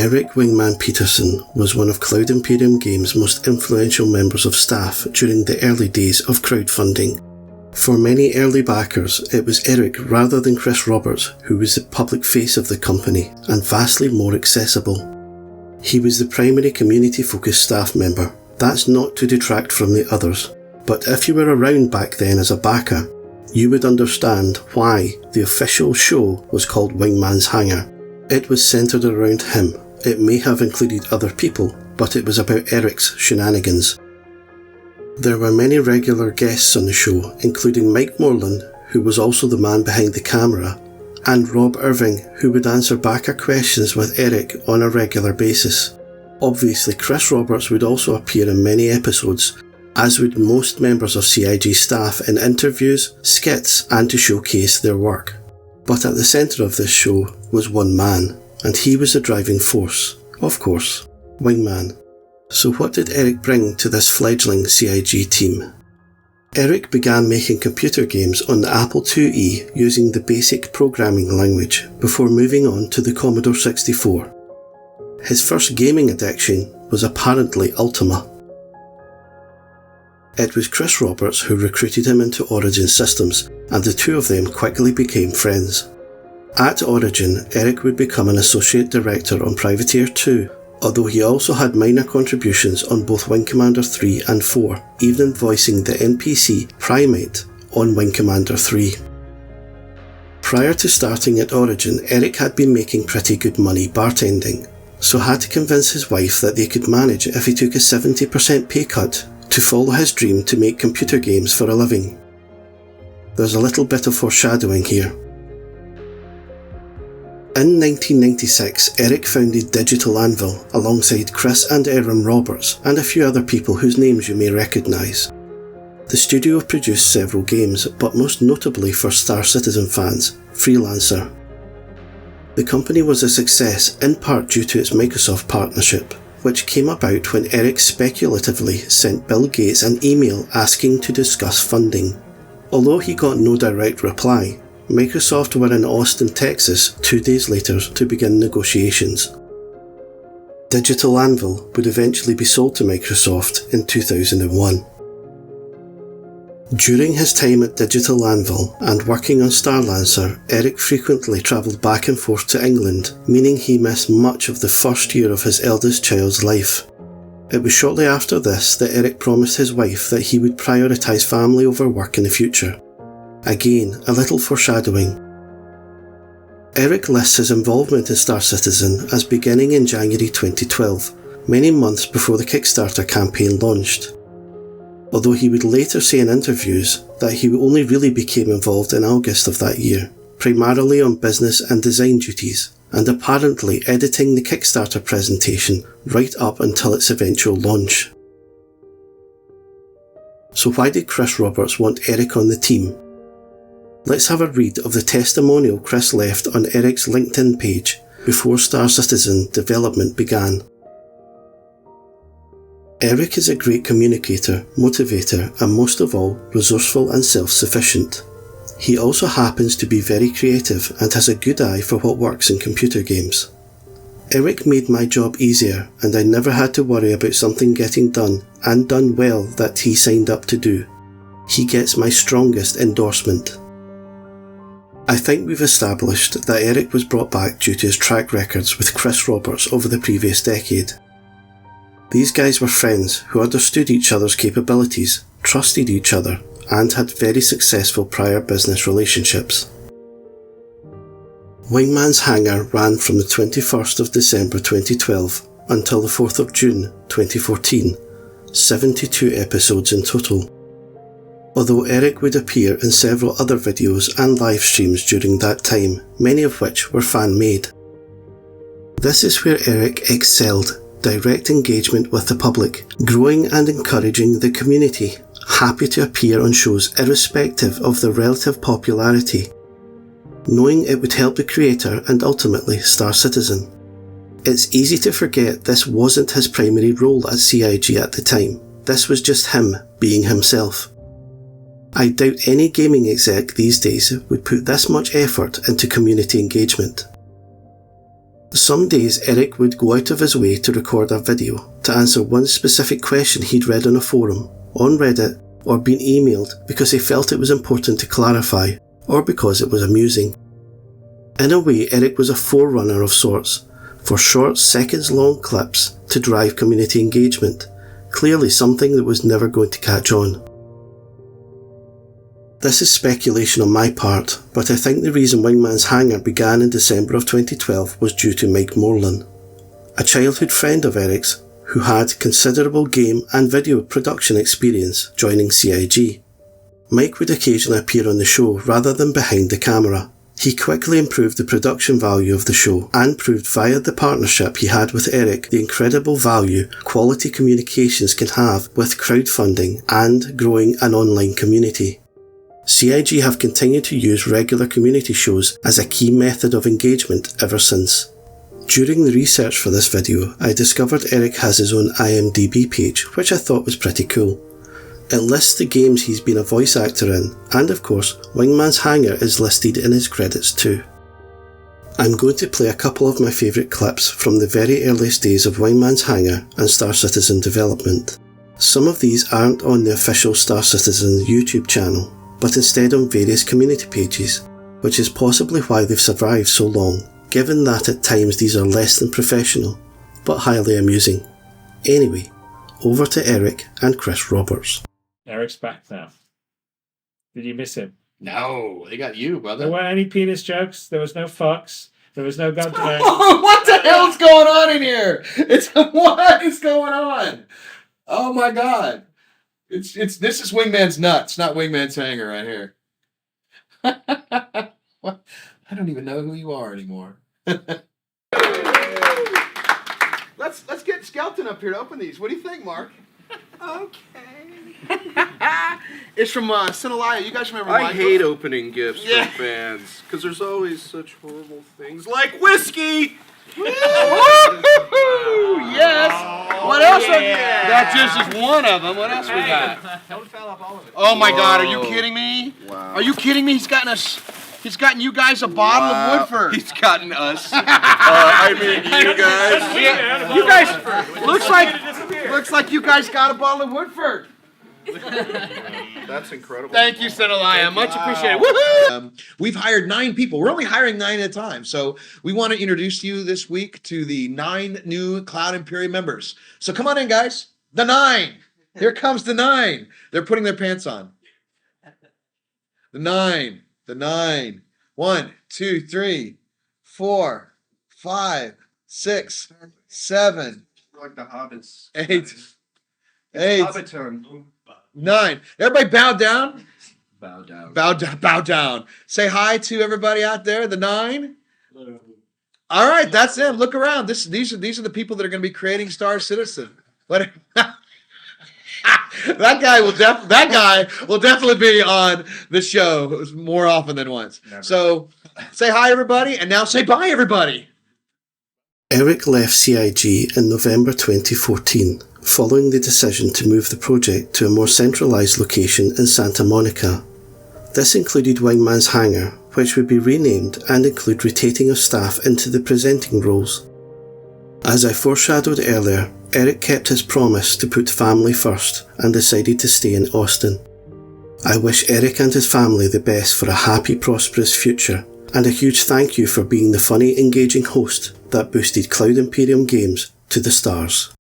Eric Wingman Peterson was one of Cloud Imperium Games' most influential members of staff during the early days of crowdfunding. For many early backers, it was Eric rather than Chris Roberts who was the public face of the company and vastly more accessible. He was the primary community-focused staff member. That's not to detract from the others, but if you were around back then as a backer, you would understand why the official show was called Wingman's Hangar. It was centred around him. It may have included other people, but it was about Eric's shenanigans. There were many regular guests on the show, including Mike Moreland, who was also the man behind the camera, and Rob Irving, who would answer backer questions with Eric on a regular basis. Obviously, Chris Roberts would also appear in many episodes, as would most members of CIG staff in interviews, skits, and to showcase their work. But at the centre of this show was one man, and he was the driving force, of course, Wingman. So what did Eric bring to this fledgling CIG team? Eric began making computer games on the Apple IIe using the basic programming language before moving on to the Commodore 64. His first gaming addiction was apparently Ultima. It was Chris Roberts who recruited him into Origin Systems, and the two of them quickly became friends. At Origin, Eric would become an associate director on Privateer 2, although he also had minor contributions on both Wing Commander 3 and 4, even voicing the NPC Primate on Wing Commander 3. Prior to starting at Origin, Eric had been making pretty good money bartending, so had to convince his wife that they could manage if he took a 70% pay cut to follow his dream to make computer games for a living. There's a little bit of foreshadowing here. In 1996, Eric founded Digital Anvil alongside Chris and Aaron Roberts and a few other people whose names you may recognise. The studio produced several games, but most notably for Star Citizen fans, Freelancer. The company was a success in part due to its Microsoft partnership, which came about when Eric speculatively sent Bill Gates an email asking to discuss funding. Although he got no direct reply, Microsoft were in Austin, Texas 2 days later to begin negotiations. Digital Anvil would eventually be sold to Microsoft in 2001. During his time at Digital Anvil and working on Starlancer, Eric frequently travelled back and forth to England, meaning he missed much of the first year of his eldest child's life. It was shortly after this that Eric promised his wife that he would prioritise family over work in the future. Again, a little foreshadowing. Eric lists his involvement in Star Citizen as beginning in January 2012, many months before the Kickstarter campaign launched. Although he would later say in interviews that he only really became involved in August of that year, primarily on business and design duties, and apparently editing the Kickstarter presentation right up until its eventual launch. So why did Chris Roberts want Eric on the team? Let's have a read of the testimonial Chris left on Eric's LinkedIn page before Star Citizen development began. Eric is a great communicator, motivator, and most of all, resourceful and self-sufficient. He also happens to be very creative and has a good eye for what works in computer games. Eric made my job easier, and I never had to worry about something getting done, and done well, that he signed up to do. He gets my strongest endorsement. I think we've established that Eric was brought back due to his track records with Chris Roberts over the previous decade. These guys were friends who understood each other's capabilities, trusted each other, and had very successful prior business relationships. Wingman's Hangar ran from the 21st of December 2012 until the 4th of June 2014, 72 episodes in total. Although Eric would appear in several other videos and live streams during that time, many of which were fan-made. This is where Eric excelled: direct engagement with the public, growing and encouraging the community, happy to appear on shows irrespective of their relative popularity, knowing it would help the creator and ultimately Star Citizen. It's easy to forget this wasn't his primary role at CIG at the time. This was just him being himself. I doubt any gaming exec these days would put this much effort into community engagement. Some days Eric would go out of his way to record a video to answer one specific question he'd read on a forum, on Reddit, or been emailed because he felt it was important to clarify, or because it was amusing. In a way, Eric was a forerunner of sorts, for short, seconds-long clips to drive community engagement, clearly something that was never going to catch on. This is speculation on my part, but I think the reason Wingman's Hangar began in December of 2012 was due to Mike Moreland, a childhood friend of Eric's who had considerable game and video production experience joining CIG. Mike would occasionally appear on the show rather than behind the camera. He quickly improved the production value of the show and proved via the partnership he had with Eric the incredible value quality communications can have with crowdfunding and growing an online community. CIG have continued to use regular community shows as a key method of engagement ever since. During the research for this video, I discovered Eric has his own IMDb page, which I thought was pretty cool. It lists the games he's been a voice actor in, and of course, Wingman's Hangar is listed in his credits too. I'm going to play a couple of my favourite clips from the very earliest days of Wingman's Hangar and Star Citizen development. Some of these aren't on the official Star Citizen YouTube channel, but instead on various community pages, which is possibly why they've survived so long, given that at times these are less than professional, but highly amusing. Anyway, over to Eric and Chris Roberts. Eric's back now. Did you miss him? No, they got you, brother. There weren't any penis jokes, there was no fucks, there was no gun play. What the hell's going on in here? What is going on? Oh my god. This is Wingman's nuts, not Wingman's Hangar right here. What? I don't even know who you are anymore. Let's get Skelton up here to open these. What do you think, Mark? Okay. It's from Sinalaya. You guys remember? I hate opening gifts from fans because there's always such horrible things like whiskey. Yes. What else? Yeah. That just is one of them. What else we got? Don't foul up all of it. Oh my God! Are you kidding me? Wow. Are you kidding me? He's gotten you guys a bottle of Woodford. He's gotten us. I mean, you guys. Yeah, you guys. Looks like you guys got a bottle of Woodford. That's incredible. Thank you, Sinalaya. Much appreciated. Woohoo! We've hired 9 people. We're only hiring 9 at a time. So we want to introduce you this week to the 9 new Cloud Imperium members. So come on in, guys. The 9. Here comes the 9. They're putting their pants on. The 9. The 9. 1, 2, 3, 4, 5, 6, 7. Like the hobbits. 8. Hobbit turn. 9. Everybody bow down. Bow down. Bow down. Bow down. Say hi to everybody out there. The 9. All right, that's them. Look around. These are the people that are going to be creating Star Citizen. What? That guy will definitely be on the show more often than once. Never. So say hi, everybody, and now say bye, everybody. Eric left CIG in November 2014, following the decision to move the project to a more centralised location in Santa Monica. This included Wingman's Hangar, which would be renamed and include rotating of staff into the presenting roles. As I foreshadowed earlier, Eric kept his promise to put family first and decided to stay in Austin. I wish Eric and his family the best for a happy, prosperous future, and a huge thank you for being the funny, engaging host that boosted Cloud Imperium Games to the stars.